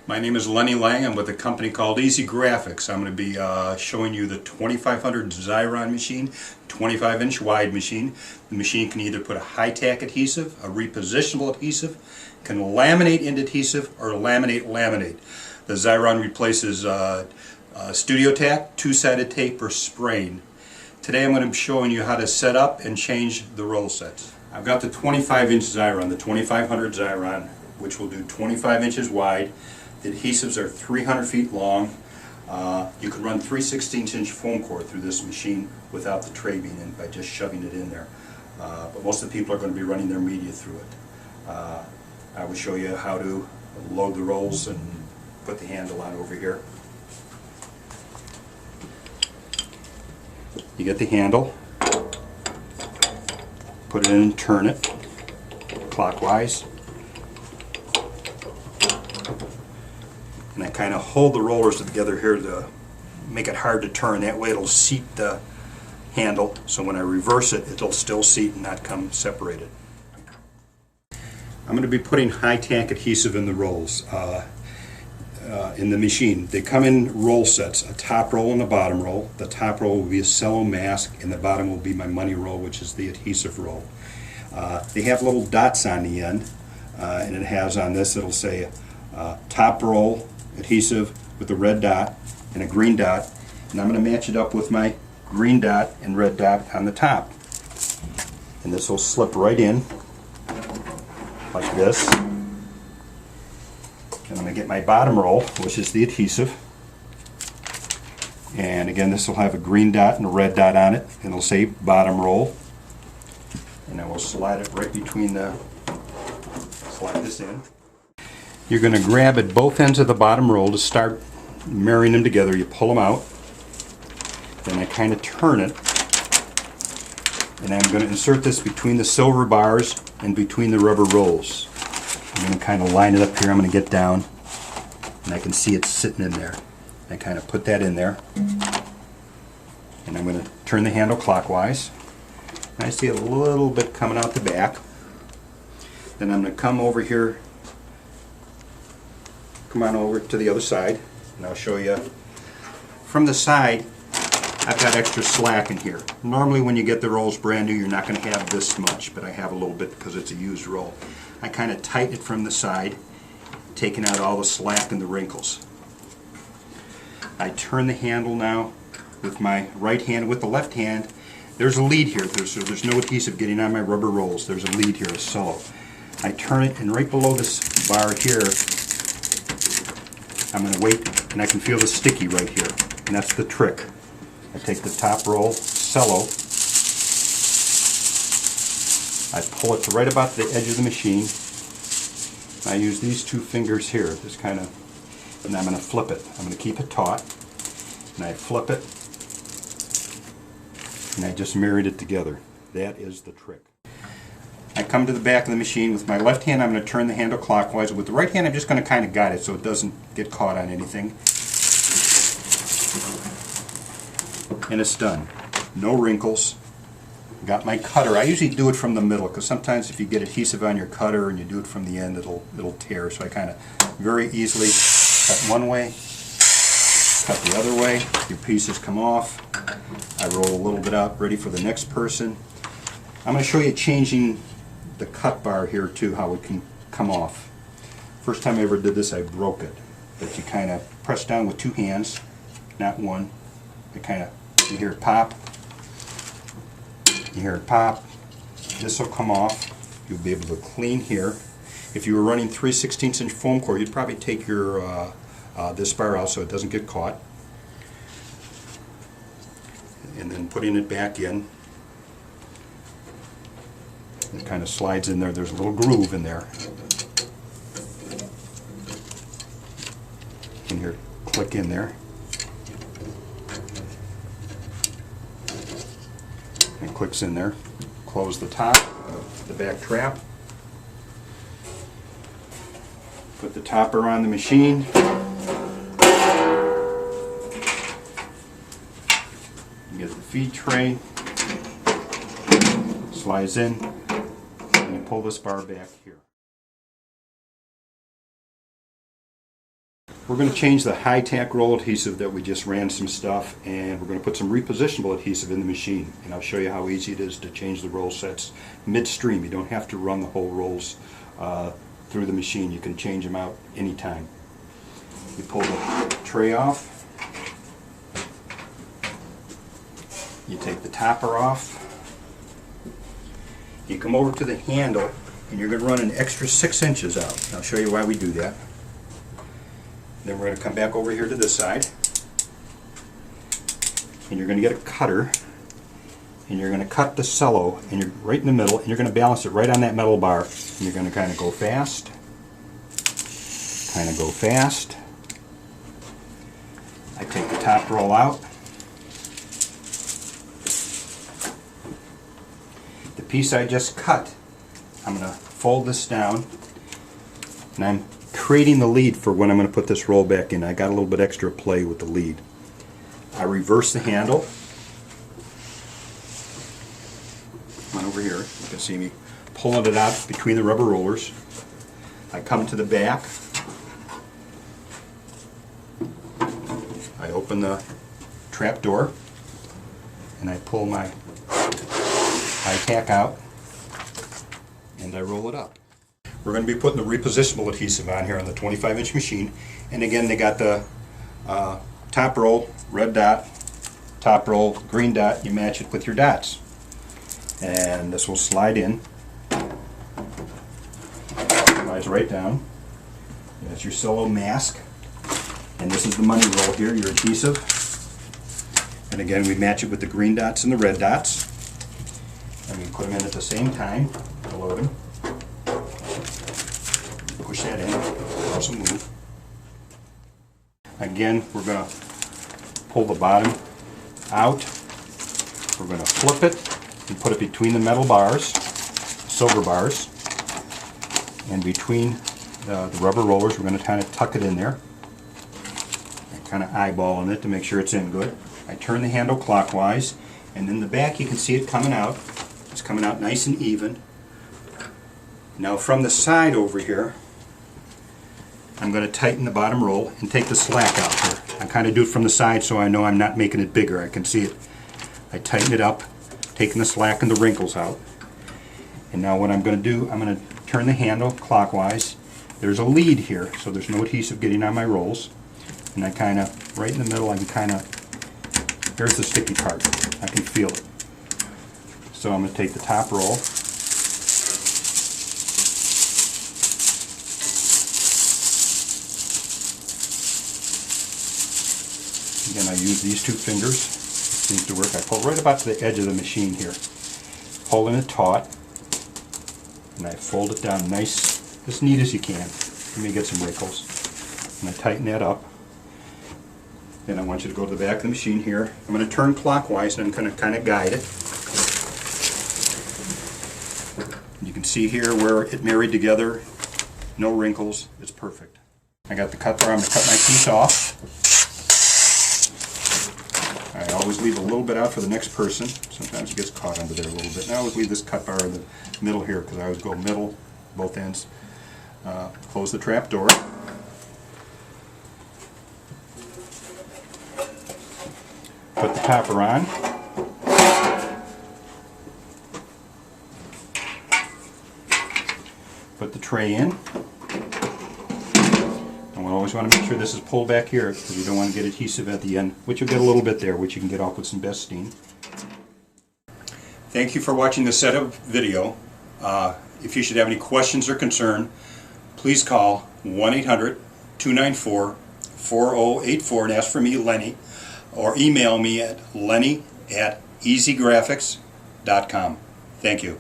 My name is Lenny Lang. I'm with a company called Easy Graphics. I'm going to be showing you the 2500 Xyron machine, 25-inch wide machine. The machine can either put a high-tack adhesive, a repositionable adhesive, can laminate into adhesive, or laminate. The Xyron replaces studio tack, two-sided tape, or spraying. Today I'm going to be showing you how to set up and change the roll sets. I've got the 25-inch Xyron, the 2500 Xyron, which will do 25 inches wide. The adhesives are 300 feet long. You can run 3 16-inch foam core through this machine without the tray being in, by just shoving it in there. But most of the people are going to be running their media through it. I will show you how to load the rolls and put the handle on over here. You get the handle, put it in and turn it clockwise. And I kind of hold the rollers together here to make it hard to turn. That way it'll seat the handle, so when I reverse it, it'll still seat and not come separated. I'm going to be putting high-tack adhesive in the rolls in the machine. They come in roll sets, a top roll and a bottom roll. The top roll will be a cello mask, and the bottom will be my money roll, which is the adhesive roll. They have little dots on the end, and it has on this, it'll say top roll adhesive with a red dot and a green dot, and I'm going to match it up with my green dot and red dot on the top, and this will slip right in like this. And I'm going to get my bottom roll, which is the adhesive, and again this will have a green dot and a red dot on it, and it'll say bottom roll, and I will slide it right between slide this in. You're going to grab at both ends of the bottom roll to start marrying them together. You pull them out, then I kind of turn it, and I'm going to insert this between the silver bars and between the rubber rolls. I'm going to kind of line it up here. I'm going to get down, and I can see it sitting in there. I kind of put that in there, and I'm going to turn the handle clockwise. And I see a little bit coming out the back. Then I'm going to come over here, come on over to the other side, and I'll show you. From the side, I've got extra slack in here. Normally when you get the rolls brand new, you're not going to have this much, but I have a little bit because it's a used roll. I kind of tighten it from the side, taking out all the slack and the wrinkles. I turn the handle now with my right hand. With the left hand, there's a lead here. There's no adhesive getting on my rubber rolls. There's a lead here, a cello. I turn it, and right below this bar here, I'm going to wait, and I can feel the sticky right here, and that's the trick. I take the top roll, cello, I pull it to right about the edge of the machine. I use these two fingers here, just kind of, and I'm going to flip it. I'm going to keep it taut, and I flip it, and I just married it together. That is the trick. I come to the back of the machine. With my left hand I'm going to turn the handle clockwise. With the right hand I'm just going to kind of guide it so it doesn't get caught on anything. And it's done. No wrinkles. Got my cutter. I usually do it from the middle, because sometimes if you get adhesive on your cutter and you do it from the end, it'll tear. So I kind of very easily cut one way, cut the other way. Your pieces come off. I roll a little bit up, ready for the next person. I'm going to show you changing the cut bar here too, how it can come off. First time I ever did this, I broke it. But you kind of press down with two hands, not one. You hear it pop. You hear it pop. This will come off. You'll be able to clean here. If you were running 3 16-inch foam core, you'd probably take your this bar out so it doesn't get caught. And then putting it back in. It kind of slides in there. There's a little groove in there. You can hear it click in there. It clicks in there. Close the top, the back trap. Put the topper on the machine. Get the feed tray. Slides in. And you pull this bar back here. We're going to change the high-tack roll adhesive that we just ran some stuff, and we're going to put some repositionable adhesive in the machine. And I'll show you how easy it is to change the roll sets midstream. You don't have to run the whole rolls through the machine. You can change them out anytime. You pull the tray off. You take the topper off. You come over to the handle, and you're going to run an extra 6 inches out. I'll show you why we do that. Then we're going to come back over here to this side, and you're going to get a cutter, and you're going to cut the cello, and you're right in the middle, and you're going to balance it right on that metal bar, and you're going to kind of go fast, kind of go fast. I take the top roll out. The piece I just cut, I'm going to fold this down, and I'm creating the lead for when I'm going to put this roll back in. I got a little bit extra play with the lead. I reverse the handle. Come on over here. You can see me pulling it out between the rubber rollers. I come to the back. I open the trap door, and I pull my high tack out, and I roll it up. We're going to be putting the repositionable adhesive on here on the 25-inch machine, and again they got the top roll, red dot, top roll, green dot. You match it with your dots, and this will slide in, slides right down. That's your solo mask, and this is the money roll here, your adhesive, and again we match it with the green dots and the red dots, and we put them in at the same time to load them. Push that in, also move. Again, we're going to pull the bottom out. We're going to flip it and put it between the metal bars, silver bars, and between the rubber rollers. We're going to kind of tuck it in there, and kind of eyeballing it to make sure it's in good. I turn the handle clockwise, and in the back you can see it coming out. It's coming out nice and even. Now from the side over here, I'm going to tighten the bottom roll and take the slack out here. I kind of do it from the side so I know I'm not making it bigger. I can see it. I tighten it up, taking the slack and the wrinkles out. And now what I'm going to do, I'm going to turn the handle clockwise. There's a lead here, so there's no adhesive getting on my rolls. And I kind of, right in the middle, I can kind of, here's the sticky part. I can feel it. So I'm going to take the top roll, again, I use these two fingers. It seems to work. I pull right about to the edge of the machine here. Holding it taut. And I fold it down nice, as neat as you can. You may get some wrinkles. And I tighten that up. Then I want you to go to the back of the machine here. I'm going to turn clockwise, and I'm going to kind of guide it. You can see here where it married together. No wrinkles. It's perfect. I got the cut bar. I'm going to cut my piece off. I always leave a little bit out for the next person. Sometimes it gets caught under there a little bit. And I always leave this cut bar in the middle here because I always go middle, both ends. Close the trap door. Put the topper on. Put the tray in. And we always want to make sure this is pulled back here because you don't want to get adhesive at the end, which you'll get a little bit there, which you can get off with some Bestine. Thank you for watching this setup video. If you should have any questions or concern, please call 1-800-294-4084 and ask for me, Lenny, or email me at lenny@easygraphics.com. Thank you.